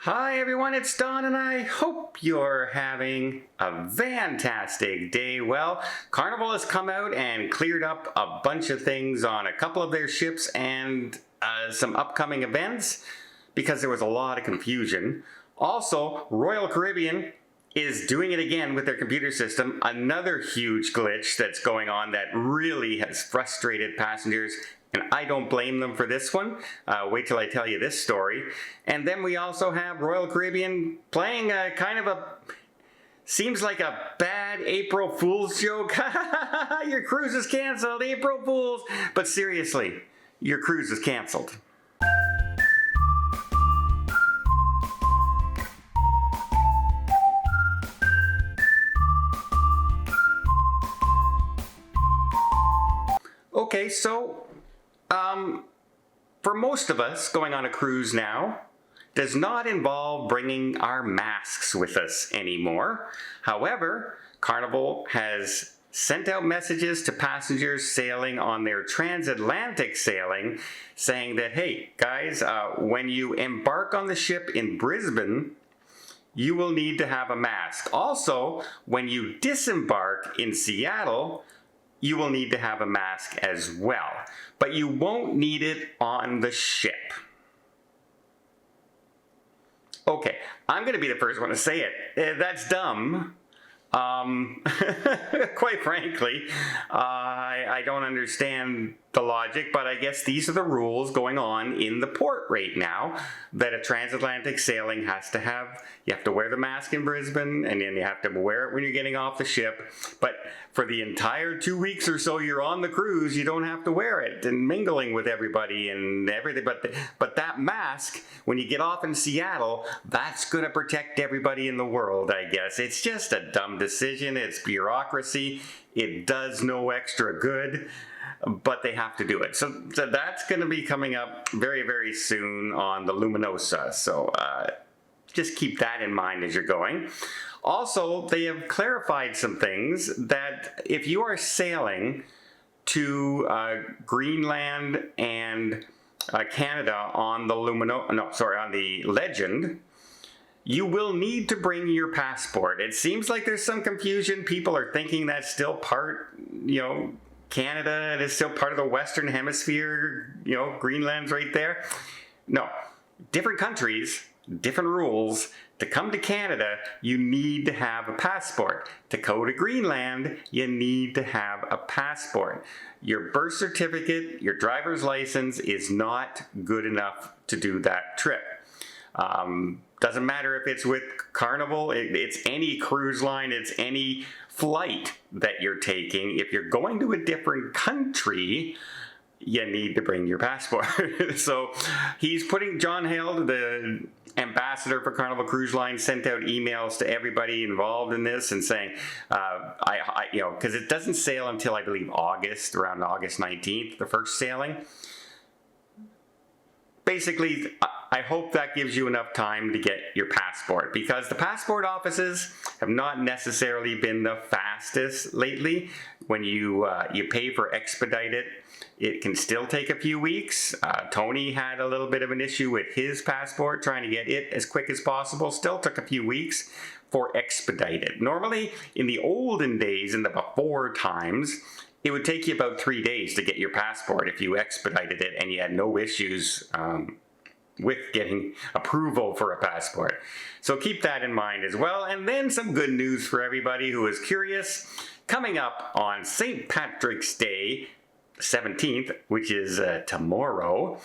Hi everyone, it's Don and I hope you're having a fantastic day. Well, Carnival has come out and cleared up a bunch of things on a couple of their ships and some upcoming events because there was a lot of confusion. Also, Royal Caribbean is doing it again with their computer system. Another huge glitch that's going on that really has frustrated passengers, and I don't blame them for this one. Wait till I tell you this story. And then we also have Royal Caribbean playing a kind of a, seems like a bad April Fool's joke. Your cruise is canceled, April Fools. But seriously, your cruise is canceled. Okay, so for most of us, going on a cruise now does not involve bringing our masks with us anymore. However, Carnival has sent out messages to passengers sailing on their transatlantic sailing saying that, hey, guys, when you embark on the ship in Brisbane, you will need to have a mask. Also, when you disembark in Seattle, you will need to have a mask as well, but you won't need it on the ship. Okay, I'm going to be the first one to say it. That's dumb. Quite frankly, I don't understand the logic, but I guess these are the rules going on in the port right now, that a transatlantic sailing has to have, you have to wear the mask in Brisbane, and then you have to wear it when you're getting off the ship, but for the entire 2 weeks or so you're on the cruise, you don't have to wear it, and mingling with everybody and everything, but that mask, when you get off in Seattle, that's going to protect everybody in the world, I guess. It's just a dumb decision, it's bureaucracy, it does no extra good, but they have to do it. So that's going to be coming up very, very soon on the Luminosa. So just keep that in mind as you're going. Also, they have clarified some things that if you are sailing to Greenland and Canada on the on the Legend, you will need to bring your passport. It seems like there's some confusion. People are thinking that's still part, Canada, it is still part of the Western Hemisphere, Greenland's right there. No, different countries, different rules. To come to Canada, you need to have a passport. To go to Greenland, you need to have a passport. Your birth certificate, your driver's license is not good enough to do that trip. Doesn't matter if it's with Carnival, it's any cruise line, it's any flight that you're taking. If you're going to a different country, you need to bring your passport. So John Hale, the ambassador for Carnival Cruise Line, sent out emails to everybody involved in this and saying, because it doesn't sail until I believe around August 19th, the first sailing. Basically, I hope that gives you enough time to get your passport, because the passport offices have not necessarily been the fastest lately. When you pay for expedited, it can still take a few weeks. Tony had a little bit of an issue with his passport, trying to get it as quick as possible. Still took a few weeks for expedited. Normally, in the olden days, in the before times, it would take you about 3 days to get your passport if you expedited it and you had no issues with getting approval for a passport. So keep that in mind as well. And then some good news for everybody who is curious. Coming up on St. Patrick's Day, 17th, which is tomorrow,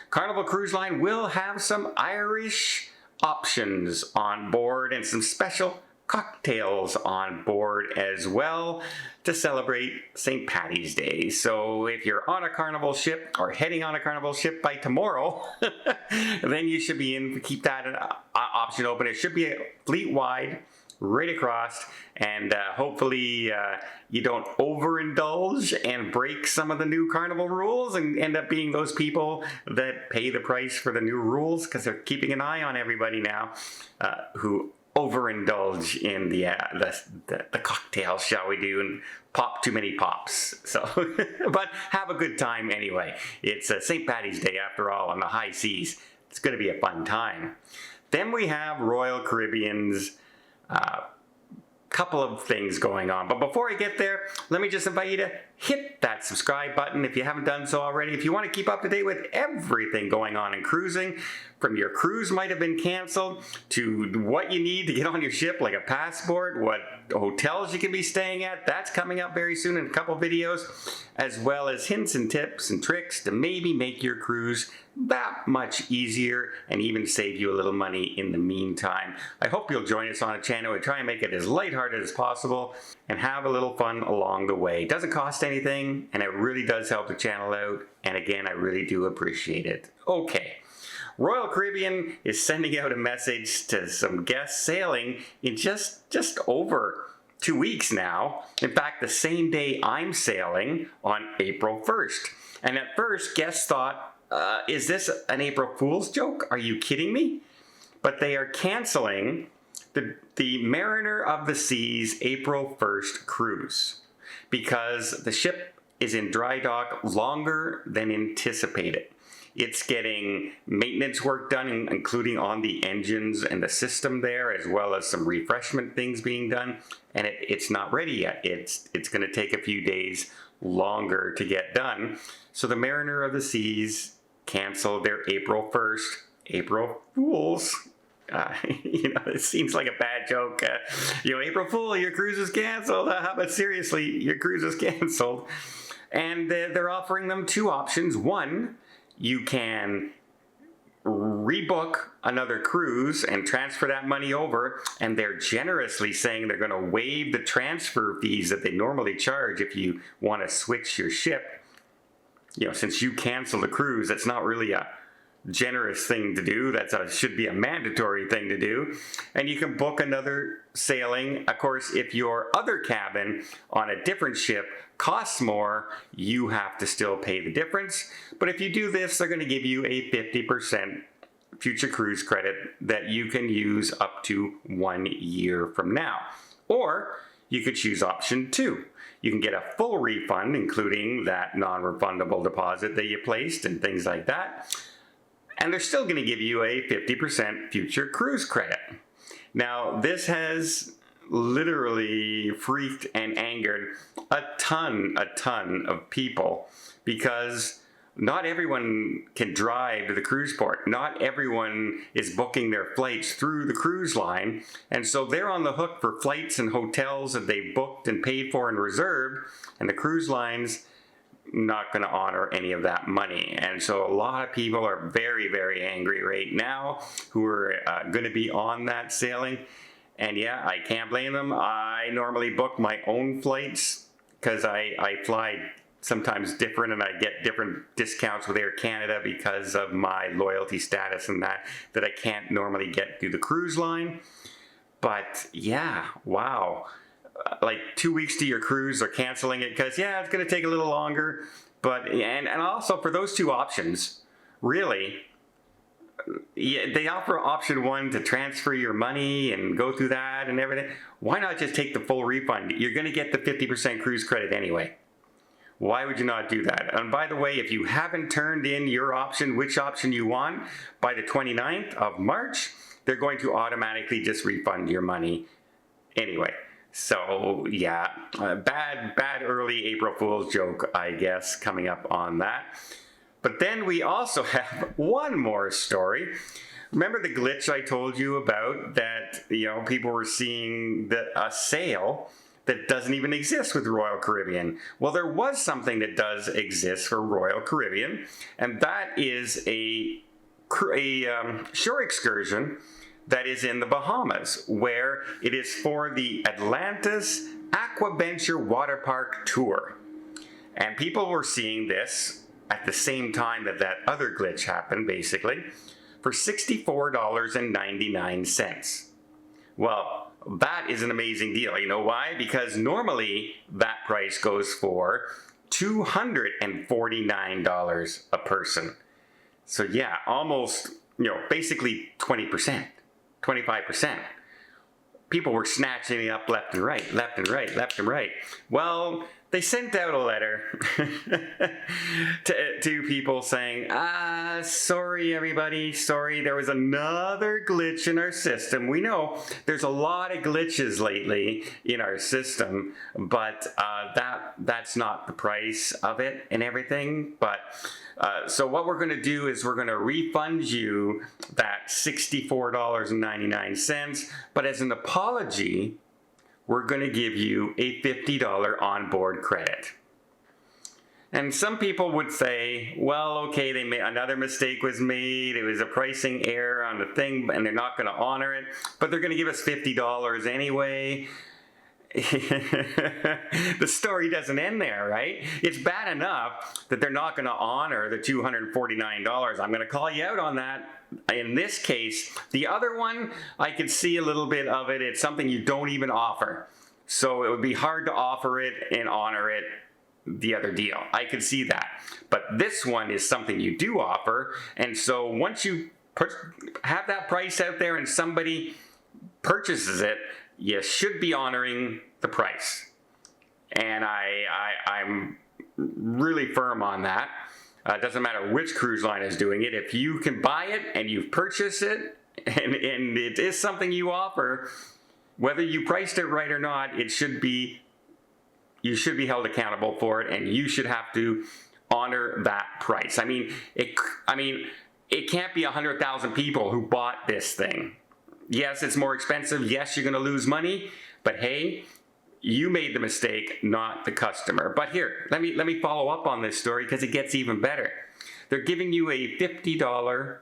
Carnival Cruise Line will have some Irish options on board and some special cocktails on board as well to celebrate St. Paddy's Day. So if you're on a Carnival ship or heading on a Carnival ship by tomorrow, then you should be in, keep that option open. It should be fleet-wide, right across, and hopefully you don't overindulge and break some of the new Carnival rules and end up being those people that pay the price for the new rules, because they're keeping an eye on everybody now who overindulge in the cocktails, shall we do, and pop too many pops. So, but have a good time anyway. It's St. Paddy's Day after all on the high seas. It's going to be a fun time. Then we have Royal Caribbean's couple of things going on. But before I get there, let me just invite you to hit that subscribe button if you haven't done so already. If you want to keep up to date with everything going on in cruising, from your cruise might have been canceled, to what you need to get on your ship, like a passport, what hotels you can be staying at, that's coming up very soon in a couple videos, as well as hints and tips and tricks to maybe make your cruise that much easier and even save you a little money in the meantime. I hope you'll join us on a channel. We try and make it as lighthearted as possible and have a little fun along the way. It doesn't cost anything, and it really does help the channel out, and again, I really do appreciate it. Okay. Royal Caribbean is sending out a message to some guests sailing in just over 2 weeks now. In fact, the same day I'm sailing on April 1st. And at first, guests thought, is this an April Fool's joke? Are you kidding me? But they are canceling the Mariner of the Seas April 1st cruise because the ship is in dry dock longer than anticipated. It's getting maintenance work done, including on the engines and the system there, as well as some refreshment things being done, and it's not ready yet. It's going to take a few days longer to get done. So the Mariner of the Seas canceled their April 1st, April Fools. It seems like a bad joke. April Fool, your cruise is canceled. But seriously, your cruise is canceled. And they're offering them two options. One, you can rebook another cruise and transfer that money over, and they're generously saying they're going to waive the transfer fees that they normally charge if you want to switch your ship. Since you canceled a cruise, that's not really a generous thing to do. Should be a mandatory thing to do. And you can book another sailing. Of course, if your other cabin on a different ship costs more, you have to still pay the difference. But if you do this, they're going to give you a 50% future cruise credit that you can use up to 1 year from now. Or you could choose option 2. You can get a full refund, including that non-refundable deposit that you placed and things like that. And they're still going to give you a 50% future cruise credit. Now, this has literally freaked and angered a ton of people, because not everyone can drive to the cruise port. Not everyone is booking their flights through the cruise line. And so they're on the hook for flights and hotels that they've booked and paid for and reserved. And the cruise line's not going to honor any of that money. And so a lot of people are very, very angry right now who are going to be on that sailing. And yeah, I can't blame them. I normally book my own flights because I fly sometimes different, and I get different discounts with Air Canada because of my loyalty status and that I can't normally get through the cruise line. But yeah, wow. Like 2 weeks to your cruise, they're canceling it because, yeah, it's going to take a little longer. But and also for those two options, really, yeah, they offer option 1 to transfer your money and go through that and everything. Why not just take the full refund? You're going to get the 50% cruise credit anyway. Why would you not do that? And by the way, if you haven't turned in your option, which option you want, by the 29th of March, they're going to automatically just refund your money anyway. So yeah, bad early April Fool's joke, I guess, coming up on that. But then we also have one more story. Remember the glitch I told you about that, people were seeing a sale that doesn't even exist with Royal Caribbean? Well, there was something that does exist for Royal Caribbean, and that is a shore excursion that is in the Bahamas, where it is for the Atlantis Aquaventure Water Park Tour. And people were seeing this at the same time that other glitch happened, basically, for $64.99. Well, that is an amazing deal. You know why? Because normally that price goes for $249 a person. So yeah, almost, basically 20%, 25%. People were snatching it up left and right, left and right, left and right. Well, they sent out a letter to people saying, sorry everybody, sorry, there was another glitch in our system. We know there's a lot of glitches lately in our system, but that's not the price of it and everything. But so what we're going to do is we're going to refund you that $64.99, but as an apology, we're going to give you a $50 onboard credit. And some people would say, well, okay, another mistake was made. It was a pricing error on the thing, and they're not going to honor it, but they're going to give us $50 anyway. The story doesn't end there, right? It's bad enough that they're not going to honor the $249. I'm going to call you out on that. In this case, the other one, I could see a little bit of it. It's something you don't even offer. So it would be hard to offer it and honor it, the other deal. I could see that. But this one is something you do offer. And so once you have that price out there and somebody purchases it, you should be honoring the price. And I'm really firm on that. It doesn't matter which cruise line is doing it. If you can buy it and you've purchased it and it is something you offer, whether you priced it right or not, you should be held accountable for it, and you should have to honor that price. I mean, it can't be 100,000 people who bought this thing. Yes, it's more expensive. Yes, you're going to lose money, but hey, you made the mistake, not the customer. But here, let me follow up on this story because it gets even better. They're giving you a $50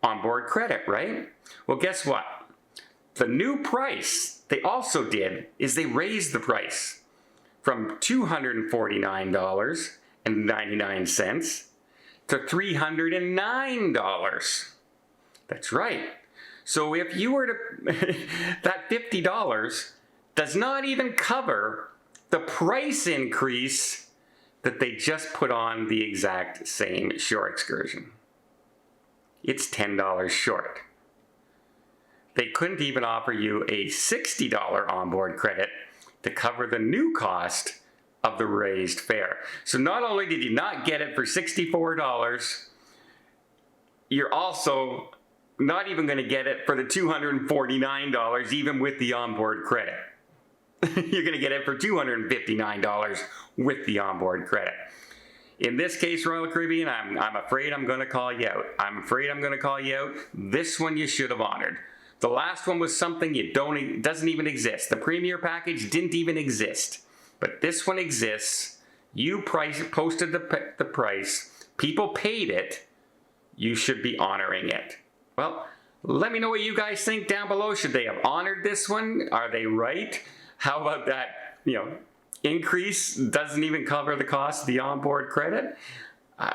onboard credit, right? Well, guess what? The new price they also did is they raised the price from $249.99 to $309. That's right. So if you were to, that $50 does not even cover the price increase that they just put on the exact same shore excursion. It's $10 short. They couldn't even offer you a $60 onboard credit to cover the new cost of the raised fare. So not only did you not get it for $64, you're also not even going to get it for the $249, even with the onboard credit. You're going to get it for $259 with the onboard credit. In this case, Royal Caribbean, I'm afraid I'm going to call you out. I'm afraid I'm going to call you out. This one you should have honored. The last one was something doesn't even exist. The Premier package didn't even exist. But this one exists. You posted the price. People paid it. You should be honoring it. Well, let me know what you guys think down below. Should they have honored this one? Are they right? How about that, increase doesn't even cover the cost of the onboard credit?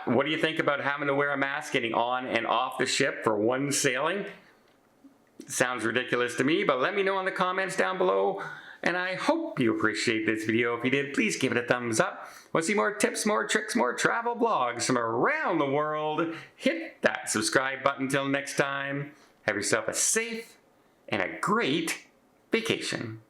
What do you think about having to wear a mask getting on and off the ship for one sailing? Sounds ridiculous to me, but let me know in the comments down below. And I hope you appreciate this video. If you did, please give it a thumbs up. Want to see more tips, more tricks, more travel blogs from around the world? Hit that subscribe button. Till next time, have yourself a safe and a great vacation.